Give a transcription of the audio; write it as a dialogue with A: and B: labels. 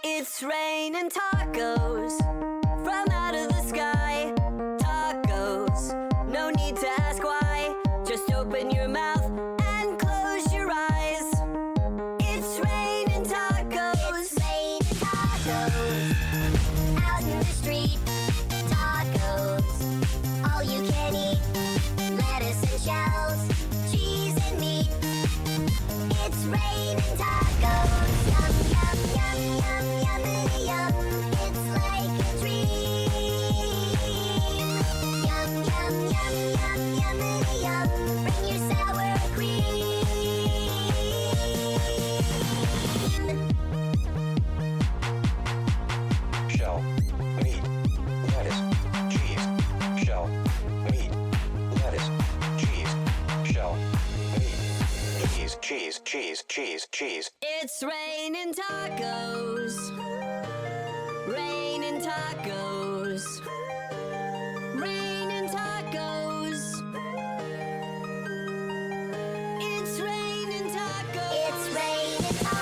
A: It's raining tacos from out of the sky. Tacos, no need to ask why. Just open your mouth and close your eyes. It's raining tacos.
B: It's raining tacos out in the street. Tacos, all you can eat. Lettuce and shells, cheese and meat. It's raining tacos. Yum, yum, yum, yum, yummity yum. It's like a dream. Yum, yum, yum, yum, yummity yum. Bring your sour cream.
C: Shell, meat, lettuce, cheese, shell, meat, lettuce, cheese, shell, meat, cheese, cheese, cheese, cheese.
A: It's raining tacos. Raining tacos. Raining tacos. It's raining tacos.
B: It's raining tacos.